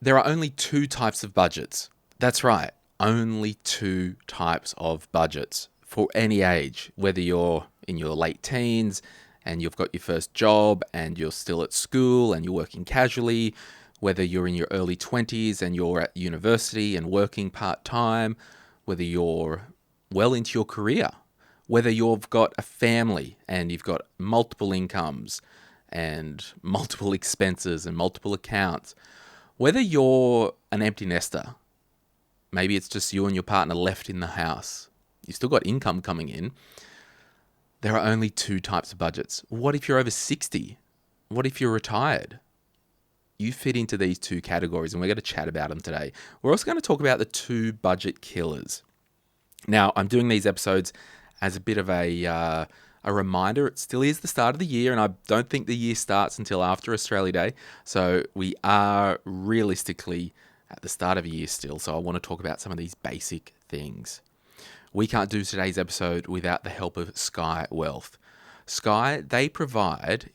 There are only two types of budgets. That's right, only two types of budgets for any age, whether you're in your late teens and you've got your first job and you're still at school and you're working casually, whether you're in your early 20s and you're at university and working part-time, whether you're well into your career, whether you've got a family and you've got multiple incomes and multiple expenses and multiple accounts, whether you're an empty nester, maybe it's just you and your partner left in the house, you've still got income coming in, there are only two types of budgets. What if you're over 60? What if you're retired? You fit into these two categories, and we're going to chat about them today. We're also going to talk about the two budget killers. Now, I'm doing these episodes as a bit of a reminder. It still is the start of the year, and I don't think the year starts until after Australia Day. So we are realistically at the start of a year still. So I want to talk about some of these basic things. We can't do today's episode without the help of Sky Wealth. Sky, they provide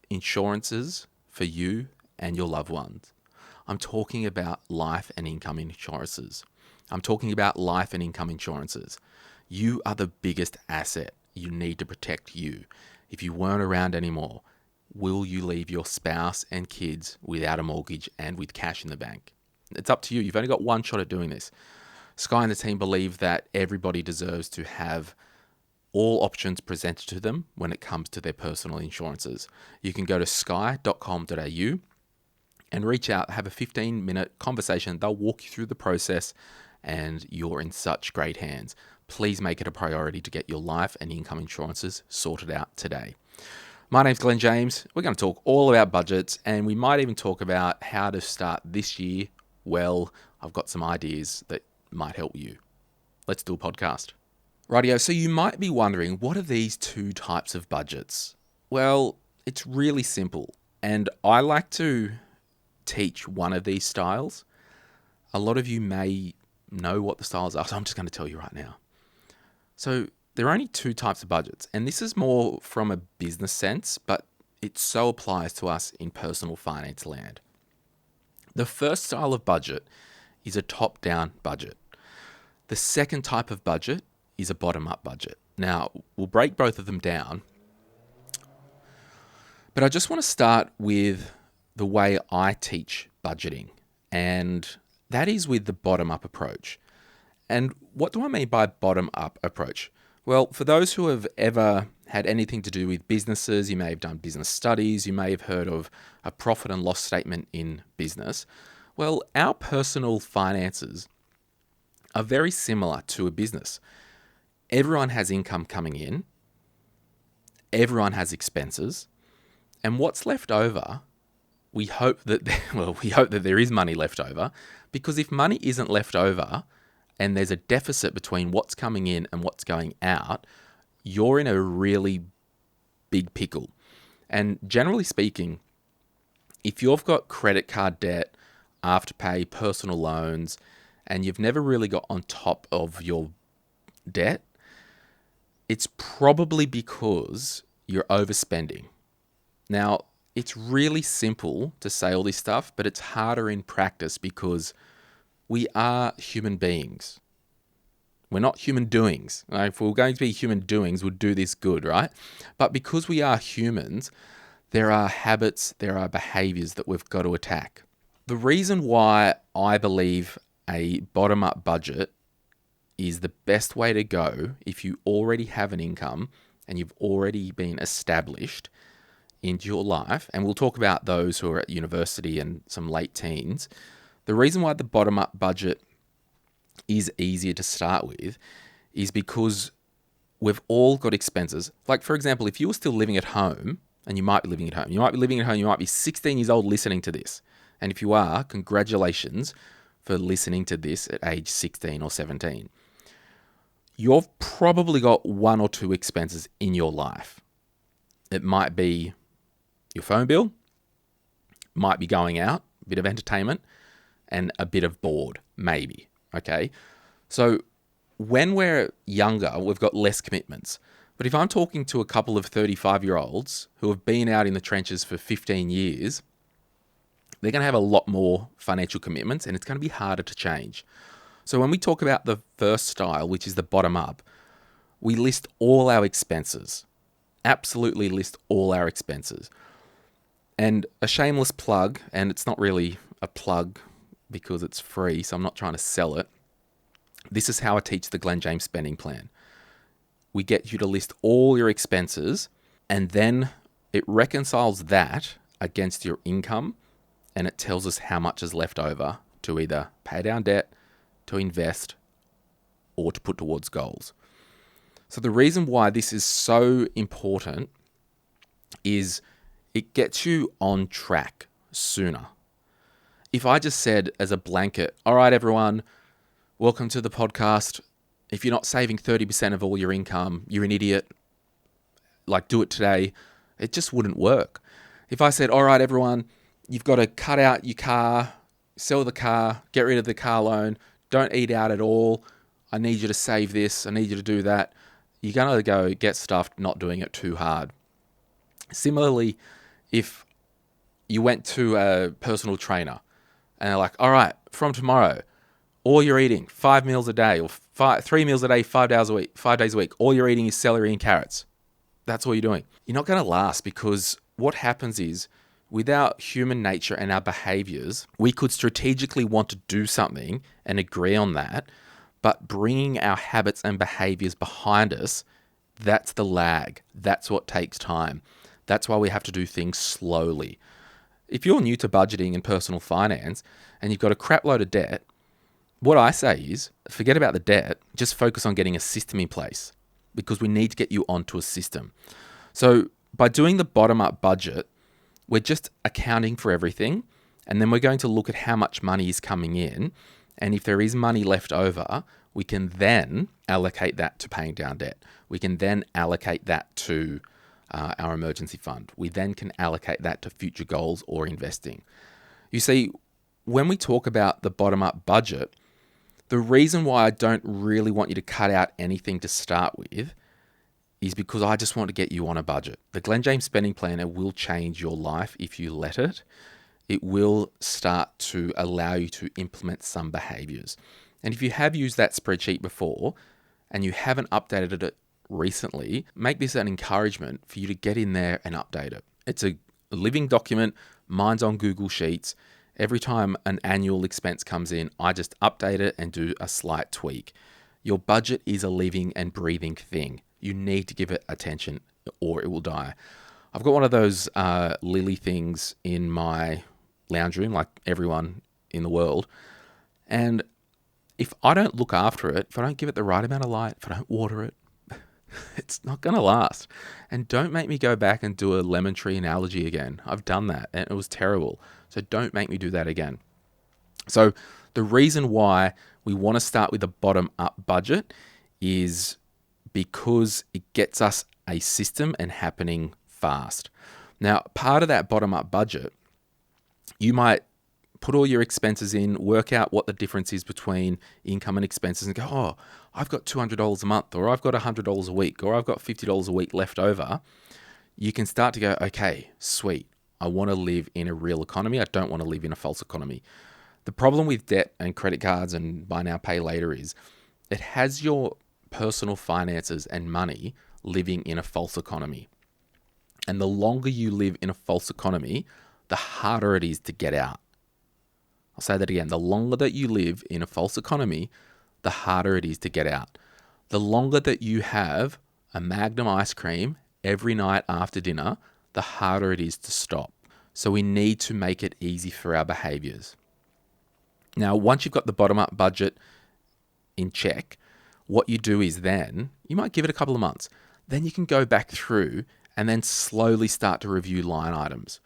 insurances for you and your loved ones. I'm talking about life and income insurances. I'm talking about life and income insurances. You are the biggest asset. You need to protect you. If you weren't around anymore, will you leave your spouse and kids without a mortgage and with cash in the bank? It's up to you. You've only got one shot at doing this. Sky and the team believe that everybody deserves to have all options presented to them when it comes to their personal insurances. You can go to sky.com.au and reach out, have a 15-minute conversation. They'll walk you through the process and you're in such great hands. Please make it a priority to get your life and income insurances sorted out today. My name's Glenn James. We're going to talk all about budgets, and we might even talk about how to start this year well. I've got some ideas that might help you. Let's do a podcast. Rightio, so you might be wondering, what are these two types of budgets? Well, it's really simple, and I like to teach one of these styles. A lot of you may know what the styles are, so I'm just going to tell you right now. So there are only two types of budgets, and this is more from a business sense, but it so applies to us in personal finance land. The first style of budget is a top-down budget. The second type of budget is a bottom-up budget. Now, we'll break both of them down, but I just want to start with the way I teach budgeting, and that is with the bottom-up approach. And what do I mean by bottom-up approach? Well, for those who have ever had anything to do with businesses, you may have done business studies, you may have heard of a profit and loss statement in business. Well, our personal finances are very similar to a business. Everyone has income coming in, everyone has expenses, and what's left over, we hope that there is money left over, because if money isn't left over and there's a deficit between what's coming in and what's going out, you're in a really big pickle. And generally speaking, if you've got credit card debt, Afterpay, personal loans, and you've never really got on top of your debt, it's probably because you're overspending. Now, it's really simple to say all this stuff, but it's harder in practice because we are human beings. We're not human doings. If we were going to be human doings, we'd do this good, right? But because we are humans, there are habits, there are behaviors that we've got to attack. The reason why I believe a bottom-up budget is the best way to go if you already have an income and you've already been established into your life, and we'll talk about those who are at university and some late teens. The reason why the bottom-up budget is easier to start with is because we've all got expenses. Like, for example, if you were still living at home, and you might be living at home, you might be 16 years old listening to this. And if you are, congratulations for listening to this at age 16 or 17. You've probably got one or two expenses in your life. It might be your phone bill, might be going out, a bit of entertainment, and a bit of board, maybe. Okay? So when we're younger, we've got less commitments. But if I'm talking to a couple of 35-year-olds who have been out in the trenches for 15 years, they're going to have a lot more financial commitments and it's going to be harder to change. So when we talk about the first style, which is the bottom up, we list all our expenses. Absolutely list all our expenses. And a shameless plug, and it's not really a plug because it's free, so I'm not trying to sell it. This is how I teach the Glen James spending plan. We get you to list all your expenses, and then it reconciles that against your income, and it tells us how much is left over to either pay down debt, to invest, or to put towards goals. So the reason why this is so important is it gets you on track sooner. If I just said as a blanket, all right, everyone, welcome to the podcast. If you're not saving 30% of all your income, you're an idiot. Like, do it today. It just wouldn't work. If I said, all right, everyone, you've got to cut out your car, sell the car, get rid of the car loan, don't eat out at all. I need you to save this. I need you to do that. You're going to go get stuffed not doing it too hard. Similarly, if you went to a personal trainer and they're like, all right, from tomorrow, all you're eating 5 meals a day or 3 meals a day, 5 days a week, all you're eating is celery and carrots. That's all you're doing. You're not going to last, because what happens is, with our human nature and our behaviors, we could strategically want to do something and agree on that, but bringing our habits and behaviors behind us, that's the lag. That's what takes time. That's why we have to do things slowly. If you're new to budgeting and personal finance and you've got a crap load of debt, what I say is, forget about the debt, just focus on getting a system in place, because we need to get you onto a system. So by doing the bottom-up budget, we're just accounting for everything, and then we're going to look at how much money is coming in, and if there is money left over, we can then allocate that to paying down debt. We can then allocate that to our emergency fund. We then can allocate that to future goals or investing. You see, when we talk about the bottom-up budget, the reason why I don't really want you to cut out anything to start with is because I just want to get you on a budget. The Glen James Spending Planner will change your life if you let it. It will start to allow you to implement some behaviors. And if you have used that spreadsheet before and you haven't updated it recently, make this an encouragement for you to get in there and update it. It's a living document. Mine's on Google Sheets. Every time an annual expense comes in, I just update it and do a slight tweak. Your budget is a living and breathing thing. You need to give it attention or it will die. I've got one of those lily things in my lounge room, like everyone in the world. And if I don't look after it, if I don't give it the right amount of light, if I don't water it, it's not going to last. And don't make me go back and do a lemon tree analogy again. I've done that and it was terrible. So don't make me do that again. So the reason why we want to start with a bottom-up budget is because it gets us a system and happening fast. Now, part of that bottom-up budget, you might put all your expenses in, work out what the difference is between income and expenses and go, oh, I've got $200 a month, or I've got $100 a week, or I've got $50 a week left over. You can start to go, okay, sweet. I want to live in a real economy. I don't want to live in a false economy. The problem with debt and credit cards and buy now, pay later is it has your personal finances and money living in a false economy. And the longer you live in a false economy, the harder it is to get out. I'll say that again. The longer that you live in a false economy, the harder it is to get out. The longer that you have a Magnum ice cream every night after dinner, the harder it is to stop. So we need to make it easy for our behaviors. Now, once you've got the bottom-up budget in check, what you do is then, you might give it a couple of months. Then you can go back through and then slowly start to review line items.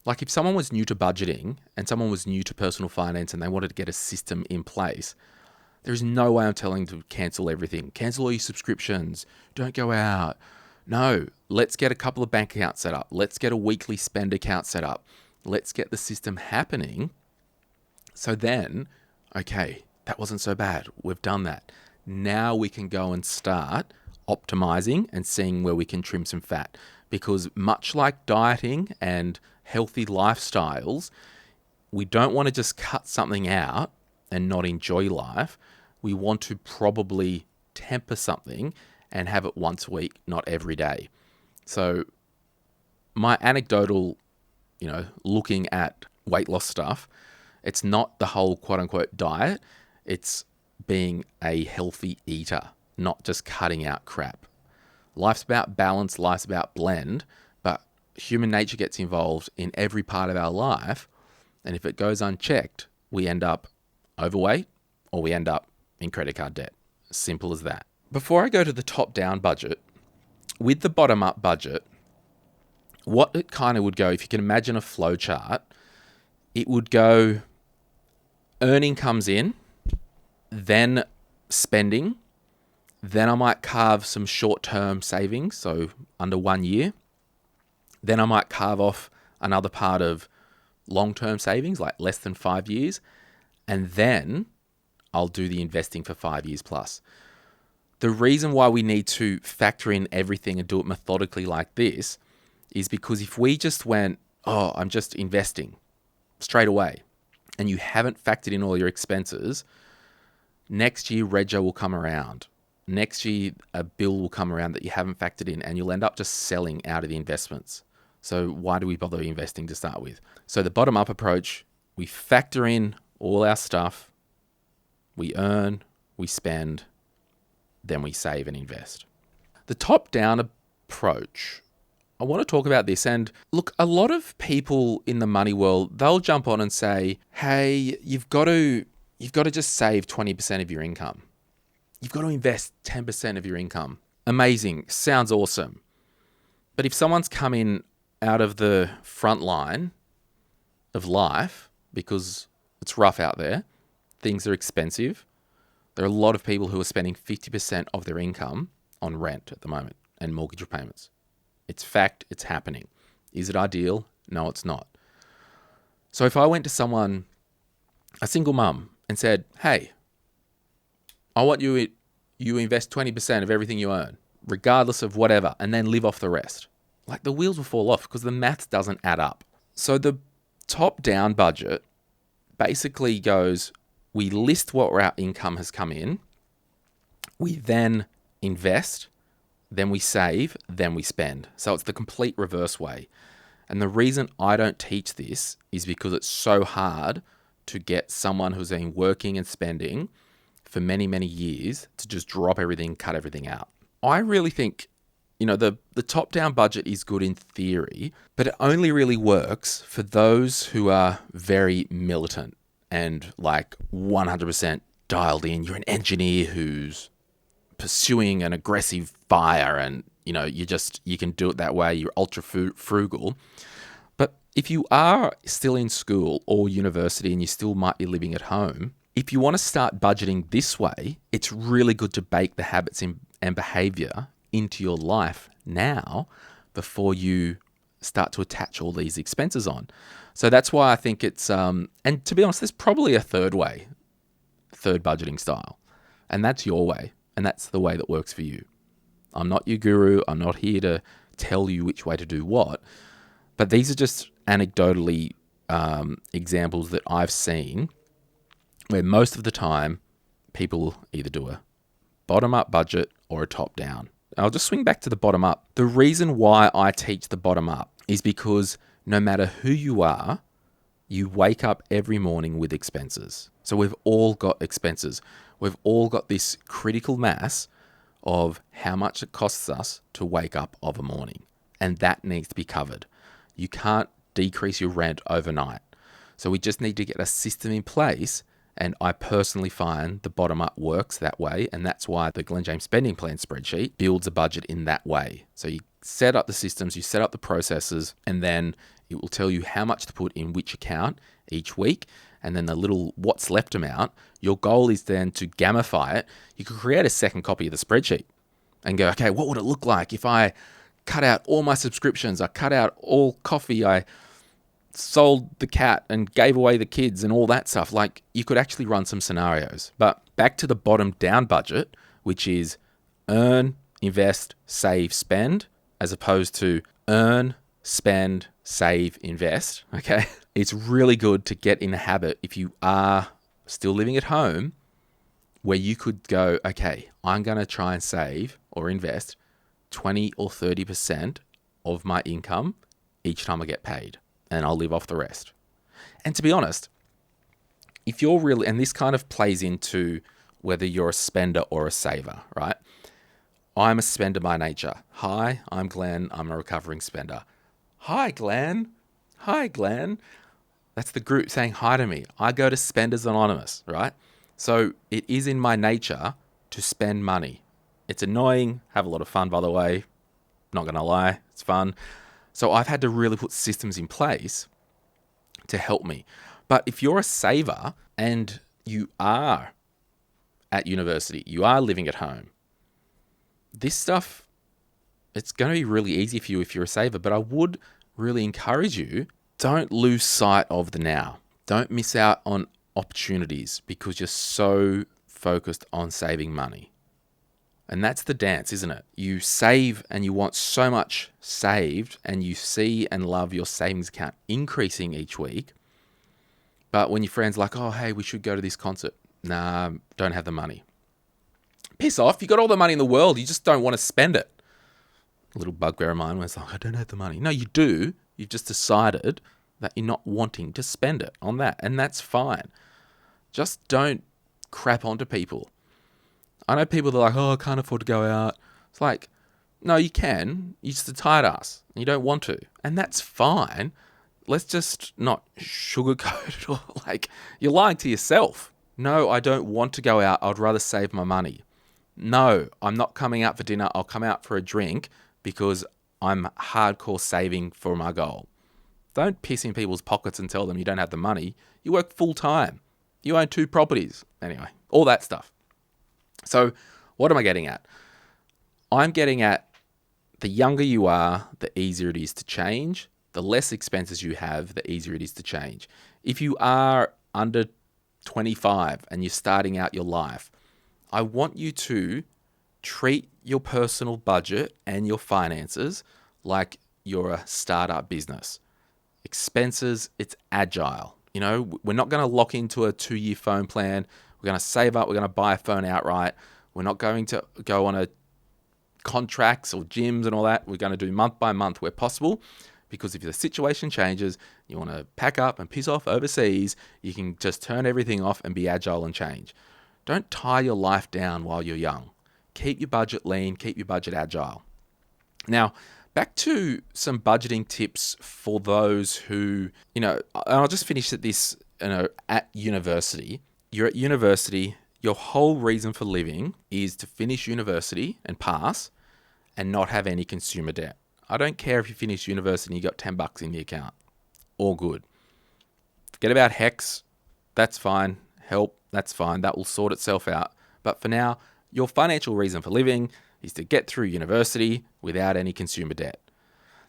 Like if someone was new to budgeting and someone was new to personal finance and they wanted to get a system in place, there's no way I'm telling them to cancel everything. Cancel all your subscriptions. Don't go out. No, let's get a couple of bank accounts set up. Let's get a weekly spend account set up. Let's get the system happening. So then, okay, that wasn't so bad. We've done that. Now we can go and start optimizing and seeing where we can trim some fat. Because much like dieting and healthy lifestyles, we don't want to just cut something out and not enjoy life. We want to probably temper something and have it once a week, not every day. So my anecdotal, looking at weight loss stuff, it's not the whole quote unquote diet. It's being a healthy eater, not just cutting out crap. Life's about balance, life's about blend, but human nature gets involved in every part of our life. And if it goes unchecked, we end up overweight or we end up in credit card debt. Simple as that. Before I go to the top-down budget, with the bottom-up budget, what it kind of would go, if you can imagine a flow chart, it would go earning comes in, then spending, then I might carve some short-term savings, so under 1 year. Then I might carve off another part of long-term savings, like less than 5 years. And then I'll do the investing for 5 years plus. The reason why we need to factor in everything and do it methodically like this is because if we just went, I'm just investing straight away, and you haven't factored in all your expenses, next year rego will come around. Next year a bill will come around that you haven't factored in, and you'll end up just selling out of the investments. So why do we bother investing to start with? So the bottom-up approach, we factor in all our stuff, we earn, we spend, then we save and invest. The top-down approach, I want to talk about this. And look, a lot of people in the money world, they'll jump on and say, hey, you've got to just save 20% of your income. You've got to invest 10% of your income. Amazing. Sounds awesome. But if someone's coming out of the front line of life, because it's rough out there, things are expensive, there are a lot of people who are spending 50% of their income on rent at the moment and mortgage repayments. It's fact, it's happening. Is it ideal? No, it's not. So if I went to someone, a single mum, and said, hey, I want you invest 20% of everything you earn, regardless of whatever, and then live off the rest. Like, the wheels will fall off because the maths doesn't add up. So the top-down budget basically goes, we list what our income has come in, we then invest, then we save, then we spend. So it's the complete reverse way. And the reason I don't teach this is because it's so hard to get someone who's been working and spending for many, many years to just drop everything, cut everything out. I really think, the top-down budget is good in theory, but it only really works for those who are very militant and like 100% dialed in. You're an engineer who's pursuing an aggressive fire and, you can do it that way. You're ultra frugal. But if you are still in school or university and you still might be living at home, if you want to start budgeting this way, it's really good to bake the habits and behavior into your life now before you start to attach all these expenses on. So that's why I think it's, and to be honest, there's probably a third budgeting style, and that's your way, and that's the way that works for you. I'm not your guru. I'm not here to tell you which way to do what, but these are just anecdotally examples that I've seen where most of the time people either do a bottom-up budget or a top-down. I'll just swing back to the bottom-up. The reason why I teach the bottom-up is because no matter who you are, you wake up every morning with expenses. So we've all got expenses. We've all got this critical mass of how much it costs us to wake up of a morning. And that needs to be covered. You can't decrease your rent overnight. So we just need to get a system in place. And I personally find the bottom-up works that way. And that's why the Glen James Spending Plan spreadsheet builds a budget in that way. So you set up the systems, you set up the processes, and then it will tell you how much to put in which account each week. And then the little what's left amount, your goal is then to gamify it. You could create a second copy of the spreadsheet and go, okay, what would it look like if I cut out all my subscriptions, I cut out all coffee, I sold the cat and gave away the kids and all that stuff. Like, you could actually run some scenarios. But back to the bottom down budget, which is earn, invest, save, spend, as opposed to earn, spend, save, invest, okay? It's really good to get in a habit if you are still living at home where you could go, okay, I'm going to try and save or invest 20 or 30% of my income each time I get paid, and I'll live off the rest. And to be honest, if you're really, and this kind of plays into whether you're a spender or a saver, right? I'm a spender by nature. Hi, I'm Glenn. I'm a recovering spender. Hi, Glenn. Hi, Glenn. That's the group saying hi to me. I go to Spenders Anonymous, right? So it is in my nature to spend money. It's annoying. Have a lot of fun, by the way. Not going to lie. It's fun. So I've had to really put systems in place to help me. But if you're a saver and you are at university, you are living at home, this stuff, it's going to be really easy for you if you're a saver. But I would really encourage you, don't lose sight of the now. Don't miss out on opportunities because you're so focused on saving money. And that's the dance, isn't it? You save and you want so much saved and you see and love your savings account increasing each week. But when your friend's like, oh, hey, we should go to this concert. Nah, don't have the money. Piss off. You got all the money in the world. You just don't want to spend it. A little bugbear of mine was like, I don't have the money. No, you do. You've just decided that you're not wanting to spend it on that. And that's fine. Just don't crap onto people. I know people that are like, oh, I can't afford to go out. It's like, no, you can. You're just a tired ass. And you don't want to. And that's fine. Let's just not sugarcoat it or like, you're lying to yourself. No, I don't want to go out. I'd rather save my money. No, I'm not coming out for dinner. I'll come out for a drink because I'm hardcore saving for my goal. Don't piss in people's pockets and tell them you don't have the money. You work full time. You own 2 properties. Anyway, all that stuff. So what am I getting at? I'm getting at the younger you are, the easier it is to change. The less expenses you have, the easier it is to change. If you are under 25 and you're starting out your life, I want you to treat your personal budget and your finances like you're a startup business. Expenses, it's agile. You know, we're not going to lock into a 2-year phone plan. We're going to save up. We're going to buy a phone outright. We're not going to go on a contracts or gyms and all that. We're going to do month by month where possible, because if the situation changes, you want to pack up and piss off overseas, you can just turn everything off and be agile and change. Don't tie your life down while you're young. Keep your budget lean, keep your budget agile. Now, back to some budgeting tips for those who, and I'll just finish at this, at university. You're at university, your whole reason for living is to finish university and pass and not have any consumer debt. I don't care if you finish university and you got $10 in the account. All good. Forget about HECS. That's fine. Help. That's fine. That will sort itself out. But for now, your financial reason for living is to get through university without any consumer debt.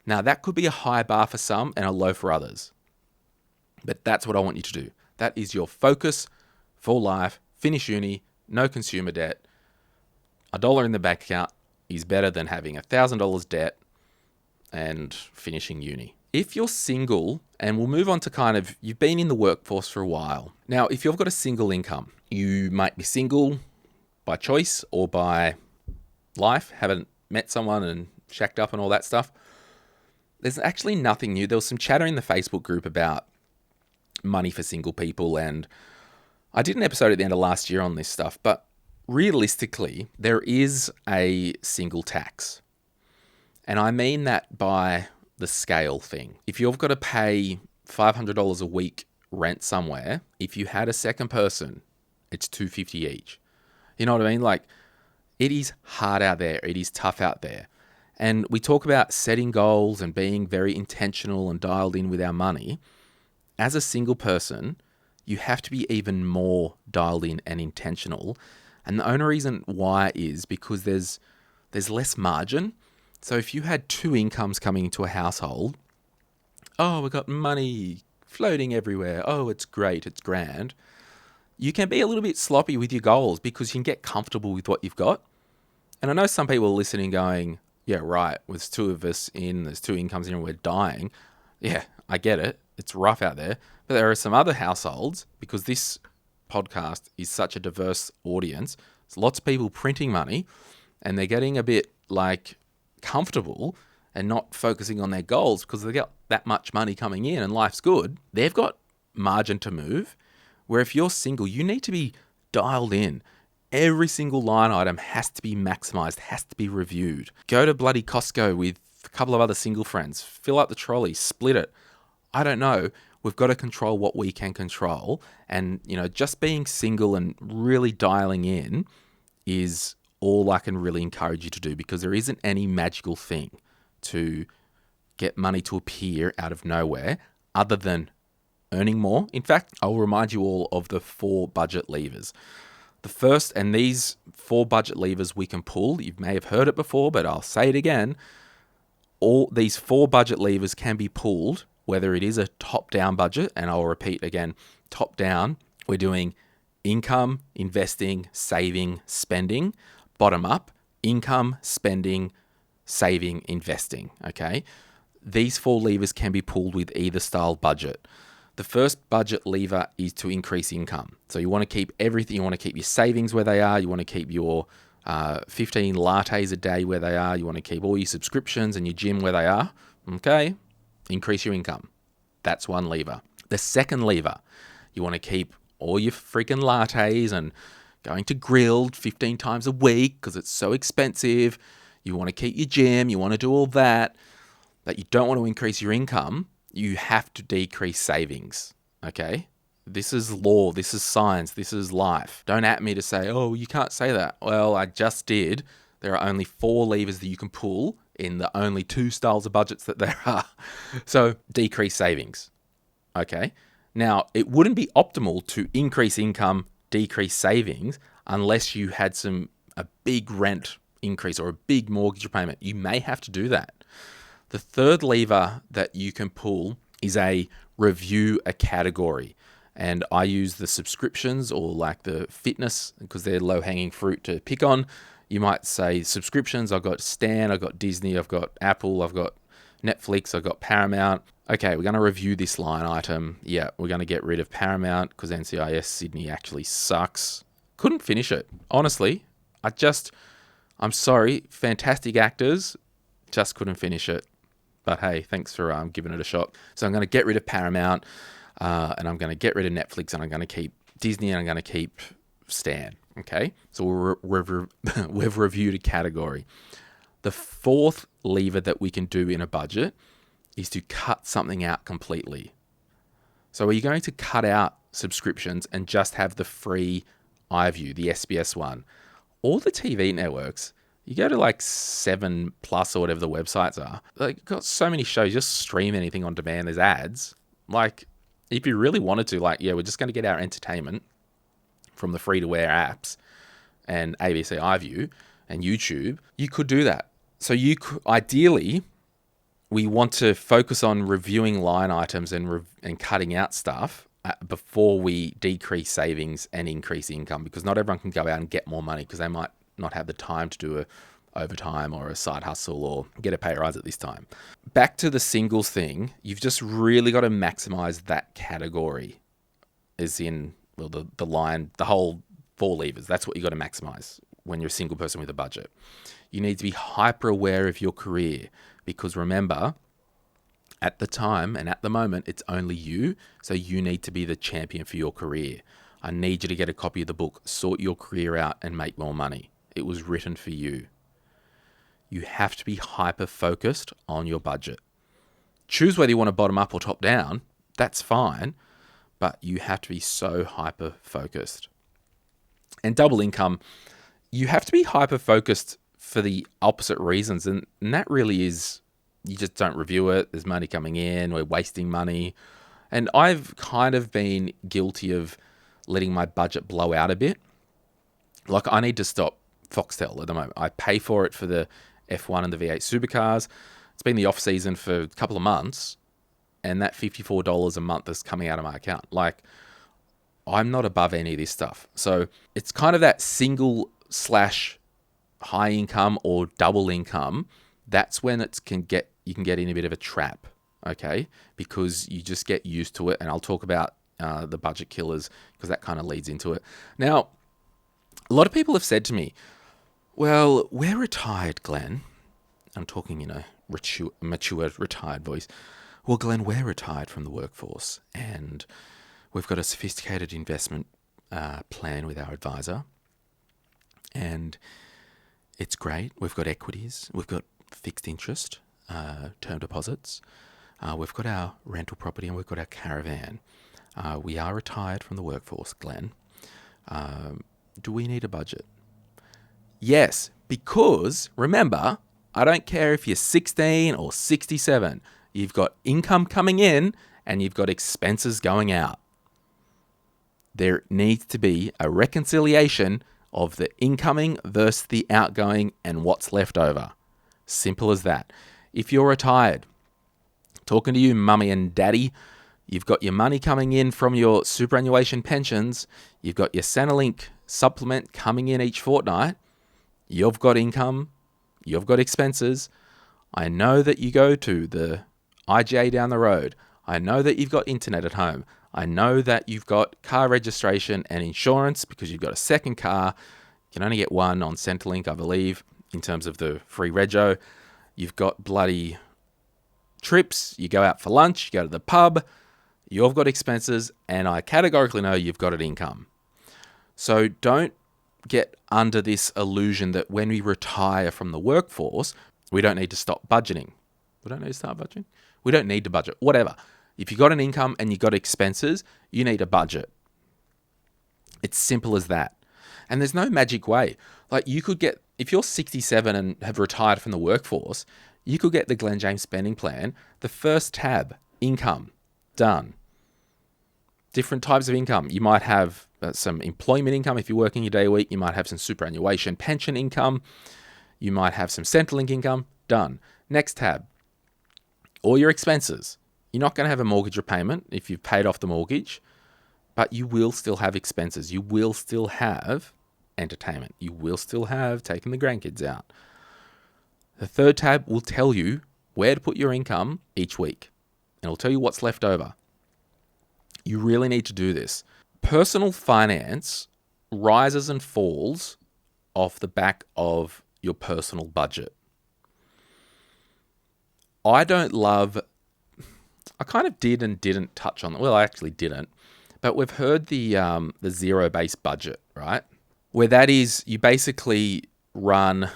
Now, that could be a high bar for some and a low for others. But that's what I want you to do. That is your focus for life. Finish uni, no consumer debt. $1 in the bank account is better than having $1,000 debt and finishing uni. If you're single, and we'll move on to you've been in the workforce for a while. Now, if you've got a single income, you might be single by choice or by life, haven't met someone and shacked up and all that stuff. There's actually nothing new. There was some chatter in the Facebook group about money for single people, and I did an episode at the end of last year on this stuff, but realistically, there is a single tax. And I mean that by the scale thing. If you've got to pay $500 a week rent somewhere, if you had a second person, it's $250 each. You know what I mean? Like, it is hard out there. It is tough out there. And we talk about setting goals and being very intentional and dialed in with our money. As a single person, you have to be even more dialed in and intentional. And the only reason why is because there's less margin. So if you had 2 incomes coming into a household, oh, we've got money floating everywhere. Oh, it's great. It's grand. You can be a little bit sloppy with your goals because you can get comfortable with what you've got. And I know some people are listening going, yeah, right, there's two of us in, there's two incomes in, and we're dying. Yeah, I get it. It's rough out there. But there are some other households, because this podcast is such a diverse audience, there's lots of people printing money, and they're getting a bit like comfortable and not focusing on their goals because they've got that much money coming in and life's good. They've got margin to move. Where if you're single, you need to be dialed in. Every single line item has to be maximized, has to be reviewed. Go to bloody Costco with a couple of other single friends, fill up the trolley, split it. I don't know. We've got to control what we can control. And, just being single and really dialing in is all I can really encourage you to do, because there isn't any magical thing to get money to appear out of nowhere other than earning more. In fact, I'll remind you all of the 4 budget levers. The first, and these 4 budget levers we can pull, you may have heard it before, but I'll say it again. All these 4 budget levers can be pulled, whether it is a top-down budget, and I'll repeat again, top-down, we're doing income, investing, saving, spending. Bottom up, income, spending, saving, investing, okay? These 4 levers can be pulled with either style budget. The first budget lever is to increase income. So you want to keep everything. You want to keep your savings where they are. You want to keep your 15 lattes a day where they are. You want to keep all your subscriptions and your gym where they are. Okay? Increase your income. That's one lever. The second lever, you want to keep all your freaking lattes and going to Grilled 15 times a week because it's so expensive. You want to keep your gym. You want to do all that. But you don't want to increase your income. You have to decrease savings, okay? This is law, this is science, this is life. Don't at me to say, oh, you can't say that. Well, I just did. There are only 4 levers that you can pull in the only 2 styles of budgets that there are. So decrease savings, okay? Now, it wouldn't be optimal to increase income, decrease savings, unless you had a big rent increase or a big mortgage payment. You may have to do that. The third lever that you can pull is review a category. And I use the subscriptions or like the fitness because they're low-hanging fruit to pick on. You might say subscriptions, I've got Stan, I've got Disney, I've got Apple, I've got Netflix, I've got Paramount. Okay, we're going to review this line item. Yeah, we're going to get rid of Paramount because NCIS Sydney actually sucks. Couldn't finish it. Honestly, I'm sorry, fantastic actors, just couldn't finish it. But hey, thanks for giving it a shot. So I'm going to get rid of Paramount, and I'm going to get rid of Netflix, and I'm going to keep Disney, and I'm going to keep Stan. Okay? So we've reviewed a category. The fourth lever that we can do in a budget is to cut something out completely. So are you going to cut out subscriptions and just have the free iView, the SBS one? All the TV networks, you go to like 7 Plus or whatever the websites are, like got so many shows, just stream anything on demand, there's ads. Like if you really wanted to, like, yeah, we're just going to get our entertainment from the free-to-air apps and ABC iView and YouTube, you could do that. So you could, ideally, we want to focus on reviewing line items and cutting out stuff before we decrease savings and increase income, because not everyone can go out and get more money because they might not have the time to do a overtime or a side hustle or get a pay rise at this time. Back to the singles thing, you've just really got to maximize that category, as in, well, the whole 4 levers. That's what you got to maximize when you're a single person with a budget. You need to be hyper aware of your career, because remember, at the time and at the moment, it's only you. So you need to be the champion for your career. I need you to get a copy of the book, Sort Your Career Out and Make More Money. It was written for you. You have to be hyper focused on your budget. Choose whether you want to bottom up or top down. That's fine. But you have to be so hyper focused. And double income, you have to be hyper focused for the opposite reasons. And that really is, you just don't review it. There's money coming in. We're wasting money. And I've kind of been guilty of letting my budget blow out a bit. Like, I need to stop Foxtel at the moment. I pay for it for the F1 and the V8 supercars. It's been the off season for a couple of months, and that $54 a month is coming out of my account. Like, I'm not above any of this stuff. So it's kind of that single/high income or double income that's when you can get in a bit of a trap, okay? Because you just get used to it, and I'll talk about the budget killers because that kind of leads into it. Now, a lot of people have said to me, well, we're retired, Glenn. I'm talking in a mature, retired voice. Well, Glenn, we're retired from the workforce, and we've got a sophisticated investment plan with our advisor, and it's great. We've got equities, we've got fixed interest, term deposits, we've got our rental property, and we've got our caravan. We are retired from the workforce, Glenn. Do we need a budget? Yes, because remember, I don't care if you're 16 or 67, you've got income coming in and you've got expenses going out. There needs to be a reconciliation of the incoming versus the outgoing and what's left over. Simple as that. If you're retired, talking to you, mummy and daddy, you've got your money coming in from your superannuation pensions, you've got your Centrelink supplement coming in each fortnight, you've got income, you've got expenses. I know that you go to the IGA down the road. I know that you've got internet at home. I know that you've got car registration and insurance because you've got a second car. You can only get one on Centrelink, I believe, in terms of the free rego. You've got bloody trips. You go out for lunch. You go to the pub. You've got expenses, and I categorically know you've got an income. So don't get under this illusion that when we retire from the workforce, we don't need to stop budgeting. We don't need to start budgeting. We don't need to budget, whatever. If you've got an income and you've got expenses, you need a budget. It's simple as that. And there's no magic way. Like you could get, if you're 67 and have retired from the workforce, you could get the Glenn James spending plan, the first tab, income, done. Different types of income. You might have some employment income if you're working a day a week. You might have some superannuation pension income. You might have some Centrelink income, done. Next tab, all your expenses. You're not going to have a mortgage repayment if you've paid off the mortgage, but you will still have expenses. You will still have entertainment. You will still have taking the grandkids out. The third tab will tell you where to put your income each week, and it'll tell you what's left over. You really need to do this. Personal finance rises and falls off the back of your personal budget. I kind of did and didn't touch on it. Well, I actually didn't. But we've heard the zero-based budget, right? Where that is, you basically run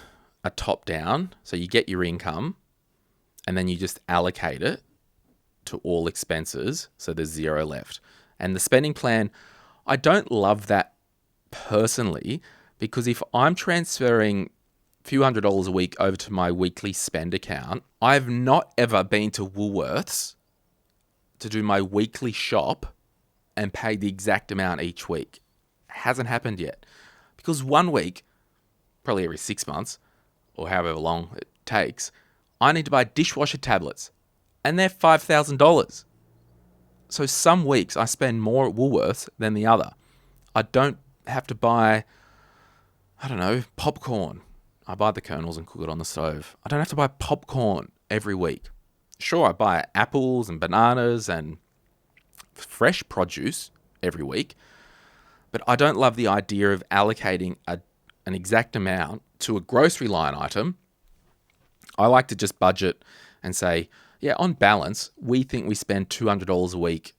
a top-down. So you get your income and then you just allocate it to all expenses. So there's zero left. And the spending plan, I don't love that personally, because if I'm transferring a few $100s a week over to my weekly spend account, I've not ever been to Woolworths to do my weekly shop and pay the exact amount each week. It hasn't happened yet. Because one week, probably every 6 months, or however long it takes, I need to buy dishwasher tablets, and they're $5,000. So some weeks I spend more at Woolworths than the other. I don't have to buy, popcorn. I buy the kernels and cook it on the stove. I don't have to buy popcorn every week. Sure, I buy apples and bananas and fresh produce every week, but I don't love the idea of allocating an exact amount to a grocery line item. I like to just budget and say, yeah, on balance, we think we spend $200 a week,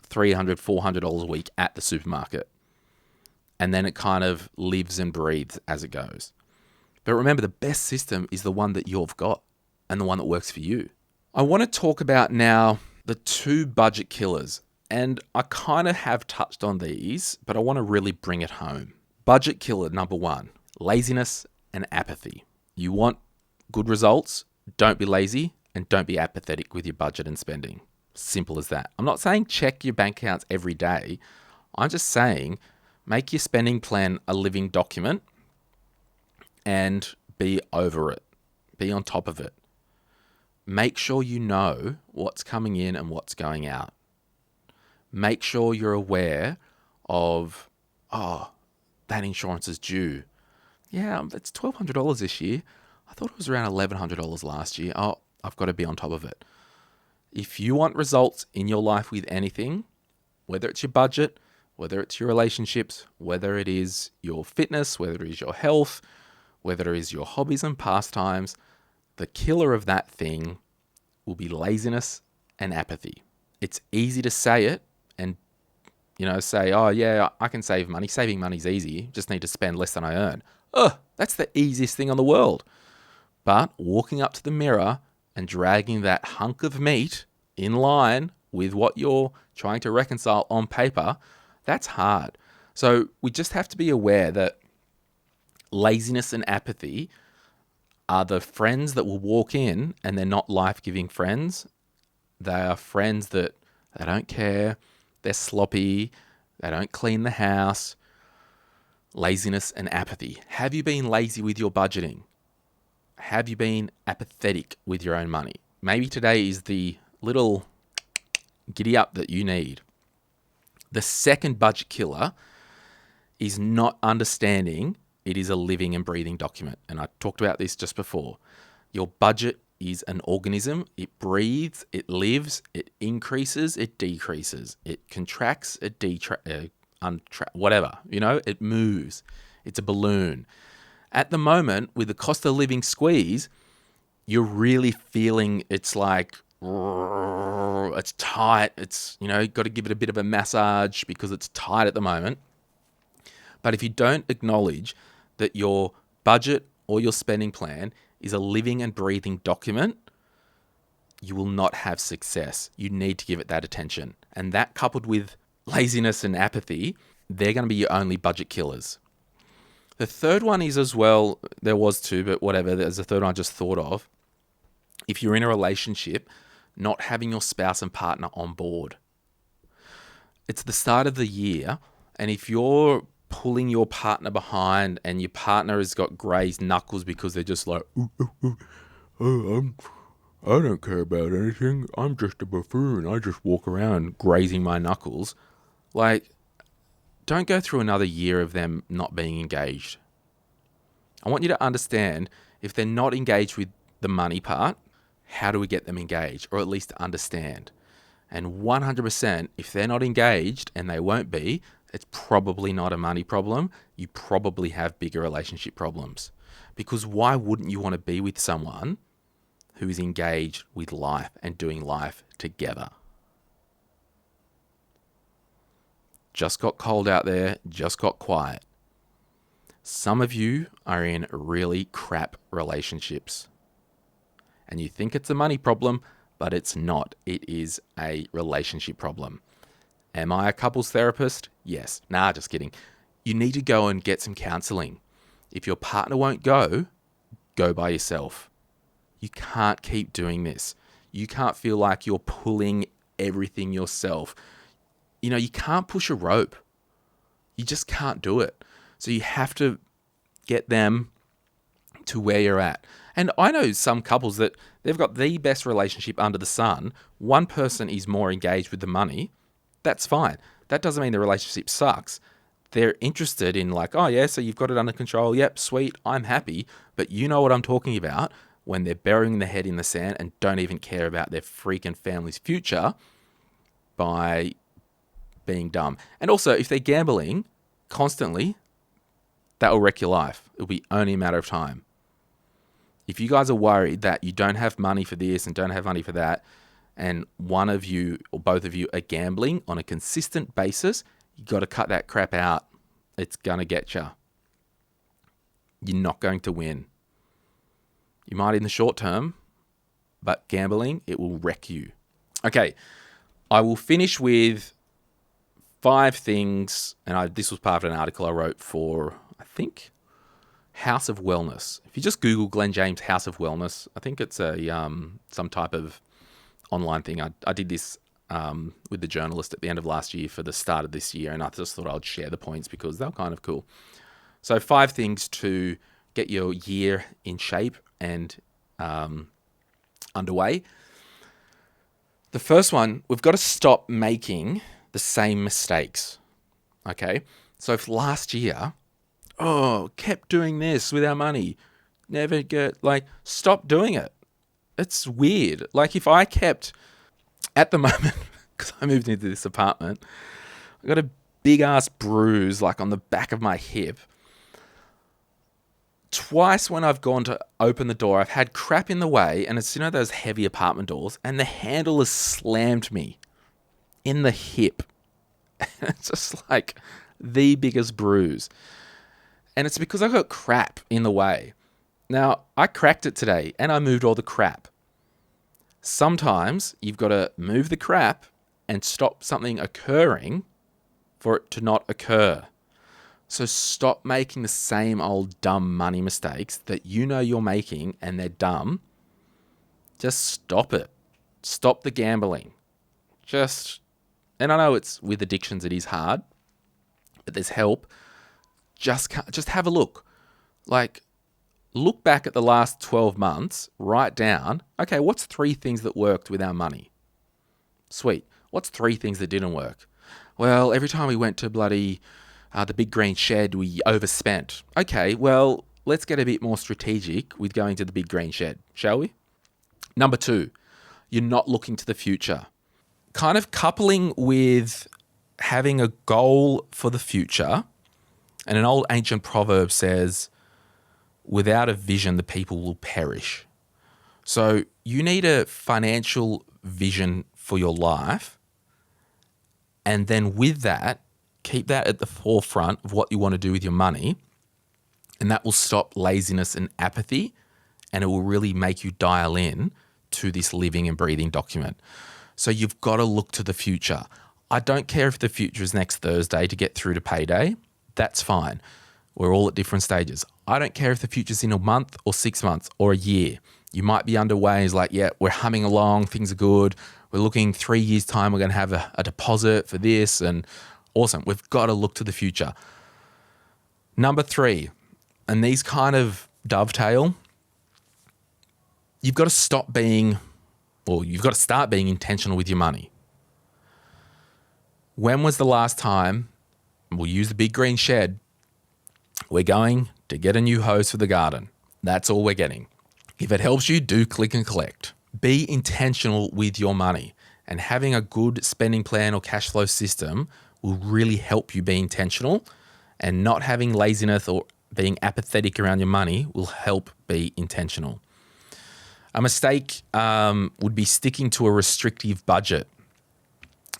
$300, $400 a week at the supermarket. And then it kind of lives and breathes as it goes. But remember, the best system is the one that you've got and the one that works for you. I want to talk about now the two budget killers. And I kind of have touched on these, but I want to really bring it home. Budget killer number one, laziness and apathy. You want good results? Don't be lazy and don't be apathetic with your budget and spending. Simple as that. I'm not saying check your bank accounts every day. I'm just saying make your spending plan a living document and be over it. Be on top of it. Make sure you know what's coming in and what's going out. Make sure you're aware of, that insurance is due. Yeah, it's $1,200 this year. I thought it was around $1,100 last year. Oh, I've got to be on top of it. If you want results in your life with anything, whether it's your budget, whether it's your relationships, whether it is your fitness, whether it is your health, whether it is your hobbies and pastimes, the killer of that thing will be laziness and apathy. It's easy to say it and, say, oh yeah, I can save money. Saving money's easy. Just need to spend less than I earn. That's the easiest thing on the world. But walking up to the mirror and dragging that hunk of meat in line with what you're trying to reconcile on paper, that's hard. So we just have to be aware that laziness and apathy are the friends that will walk in and they're not life-giving friends. They are friends that they don't care, they're sloppy, they don't clean the house. Laziness and apathy. Have you been lazy with your budgeting? Have you been apathetic with your own money? Maybe today is the little giddy up that you need. The second budget killer is not understanding it is a living and breathing document. And I talked about this just before. Your budget is an organism. It breathes, it lives, it increases, it decreases, it contracts, it whatever, it moves. It's a balloon. At the moment, with the cost of living squeeze, you're really feeling it's like, it's tight. It's, got to give it a bit of a massage because it's tight at the moment. But if you don't acknowledge that your budget or your spending plan is a living and breathing document, you will not have success. You need to give it that attention. And that coupled with laziness and apathy, they're going to be your only budget killers. The third one is as well, there was two, but whatever, there's a third one I just thought of. If you're in a relationship, not having your spouse and partner on board. It's the start of the year, and if you're pulling your partner behind and your partner has got grazed knuckles because they're just like, I don't care about anything. I'm just a buffoon. I just walk around grazing my knuckles. Like, don't go through another year of them not being engaged. I want you to understand, if they're not engaged with the money part, how do we get them engaged, or at least understand? And 100%, if they're not engaged, and they won't be, it's probably not a money problem. You probably have bigger relationship problems. Because why wouldn't you want to be with someone who is engaged with life and doing life together? Just got cold out there, just got quiet. Some of you are in really crap relationships. And you think it's a money problem, but it's not. It is a relationship problem. Am I a couples therapist? Yes. Nah, just kidding. You need to go and get some counseling. If your partner won't go by yourself. You can't keep doing this. You can't feel like you're pulling everything yourself. You can't push a rope. You just can't do it. So you have to get them to where you're at. And I know some couples that they've got the best relationship under the sun. One person is more engaged with the money. That's fine. That doesn't mean the relationship sucks. They're interested in like, oh yeah, so you've got it under control. Yep, sweet, I'm happy. But you know what I'm talking about when they're burying their head in the sand and don't even care about their freaking family's future by being dumb. And also, if they're gambling constantly, that will wreck your life. It'll be only a matter of time. If you guys are worried that you don't have money for this and don't have money for that, and one of you or both of you are gambling on a consistent basis, you got to cut that crap out. It's going to get you. You're not going to win. You might in the short term, but gambling, it will wreck you. Okay, I will finish with 5 things, and this was part of an article I wrote for, I think, House of Wellness. If you just Google Glenn James House of Wellness, I think it's a some type of online thing. I did this with the journalist at the end of last year for the start of this year, and I just thought I'd share the points because they're kind of cool. So 5 things to get your year in shape and underway. The first one, we've got to stop making the same mistakes. Okay? So if last year, kept doing this with our money, never get, like, stop doing it. It's weird. Like, if I kept, at the moment, because I moved into this apartment, I got a big ass bruise like on the back of my hip. Twice when I've gone to open the door, I've had crap in the way, and it's, those heavy apartment doors, and the handle has slammed me in the hip. It's just like the biggest bruise. And it's because I got crap in the way. Now, I cracked it today, and I moved all the crap. Sometimes you've got to move the crap and stop something occurring for it to not occur. So stop making the same old dumb money mistakes that you're making and they're dumb. Just stop it. Stop the gambling. And I know it's with addictions, it is hard, but there's help. Just have a look. Like, look back at the last 12 months, write down, okay, what's 3 things that worked with our money? Sweet. What's 3 things that didn't work? Well, every time we went to bloody the Big Green Shed, we overspent. Okay, well, let's get a bit more strategic with going to the Big Green Shed, shall we? Number 2, you're not looking to the future. Kind of coupling with having a goal for the future, and an old ancient proverb says, without a vision, the people will perish. So you need a financial vision for your life, and then with that, keep that at the forefront of what you want to do with your money, and that will stop laziness and apathy, and it will really make you dial in to this living and breathing document. So you've got to look to the future. I don't care if the future is next Thursday to get through to payday. That's fine. We're all at different stages. I don't care if the future's in a month or 6 months or a year. You might be underway. It's like, yeah, we're humming along. Things are good. We're looking 3 years' time. We're going to have a deposit for this, and awesome. We've got to look to the future. Number 3, and these kind of dovetail, you've got to start being intentional with your money. When was the last time, we'll use the Big Green Shed, we're going to get a new hose for the garden. That's all we're getting. If it helps you, do click and collect. Be intentional with your money, and having a good spending plan or cash flow system will really help you be intentional, and not having laziness or being apathetic around your money will help be intentional. A mistake would be sticking to a restrictive budget.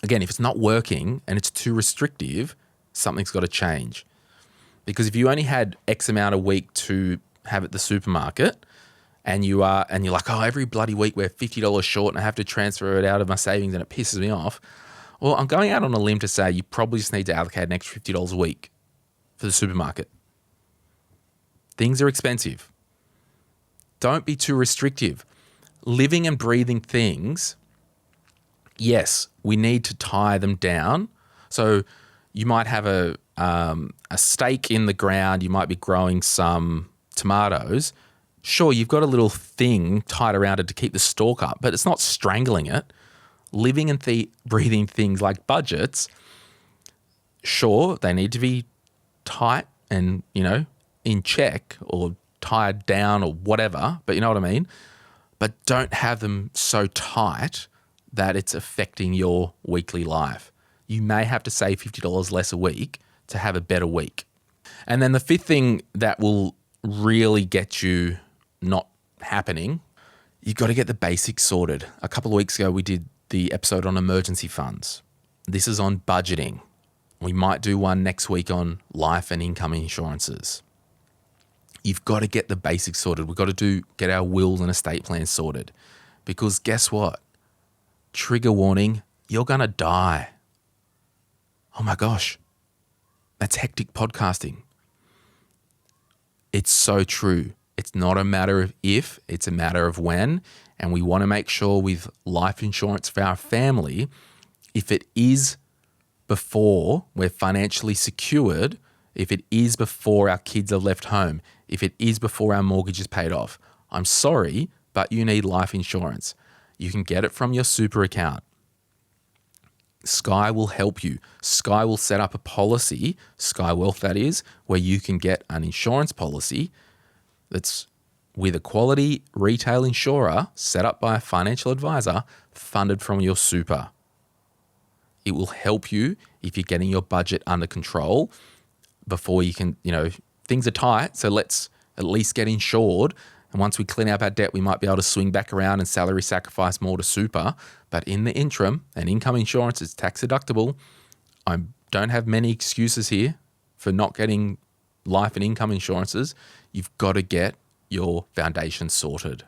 Again, if it's not working and it's too restrictive, something's got to change. Because if you only had X amount a week to have at the supermarket, and you're like, oh, every bloody week we're $50 short and I have to transfer it out of my savings and it pisses me off. Well, I'm going out on a limb to say you probably just need to allocate an extra $50 a week for the supermarket. Things are expensive. Don't be too restrictive. Living and breathing things, yes, we need to tie them down. So you might have a stake in the ground. You might be growing some tomatoes. Sure, you've got a little thing tied around it to keep the stalk up, but it's not strangling it. Living and breathing things like budgets, sure, they need to be tight and, in check or tied down or whatever, but you know what I mean? But don't have them so tight that it's affecting your weekly life. You may have to save $50 less a week to have a better week. And then the 5th thing that will really get you not happening, you've got to get the basics sorted. A couple of weeks ago, we did the episode on emergency funds. This is on budgeting. We might do one next week on life and income insurances. You've got to get the basics sorted. We've got to get our wills and estate plans sorted. Because guess what? Trigger warning, you're going to die. Oh my gosh. That's hectic podcasting. It's so true. It's not a matter of if, it's a matter of when. And we want to make sure with life insurance for our family, if it is before we're financially secured, if it is before our kids have left home, if it is before our mortgage is paid off, I'm sorry, but you need life insurance. You can get it from your super account. Sky will help you. Sky will set up a policy, Sky Wealth that is, where you can get an insurance policy that's with a quality retail insurer set up by a financial advisor funded from your super. It will help you if you're getting your budget under control before you can, things are tight, so let's at least get insured. And once we clean up our debt, we might be able to swing back around and salary sacrifice more to super. But in the interim, an income insurance is tax deductible. I don't have many excuses here for not getting life and income insurances. You've got to get your foundation sorted.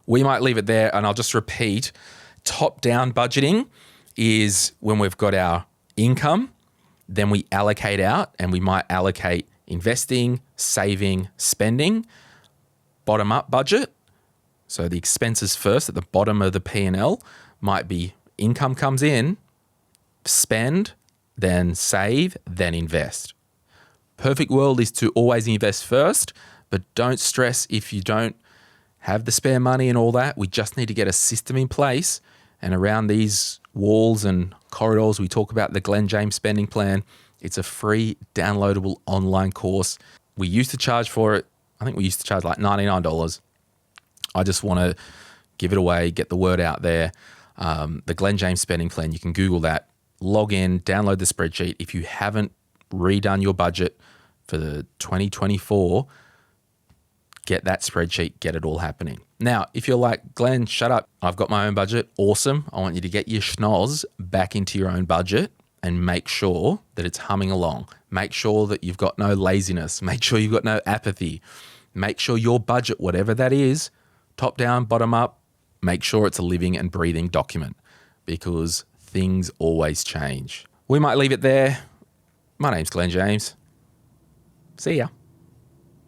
We might leave it there, and I'll just repeat. Top-down budgeting is when we've got our income, then we allocate out, and we might allocate investing, saving, spending. Bottom-up budget, so the expenses first at the bottom of the P&L might be income comes in, spend, then save, then invest. Perfect world is to always invest first, but don't stress if you don't have the spare money and all that. We just need to get a system in place, and around these walls and corridors, we talk about the Glen James spending plan. It's a free downloadable online course. We used to charge for it. I think we used to charge like $99. I just want to give it away, get the word out there. The Glen James spending plan, you can Google that, log in, download the spreadsheet. If you haven't redone your budget for the 2024, get that spreadsheet, get it all happening. Now, if you're like, Glenn, shut up, I've got my own budget, awesome. I want you to get your schnoz back into your own budget and make sure that it's humming along. Make sure that you've got no laziness. Make sure you've got no apathy. Make sure your budget, whatever that is, top down, bottom up, make sure it's a living and breathing document, because things always change. We might leave it there. My name's Glen James. See ya.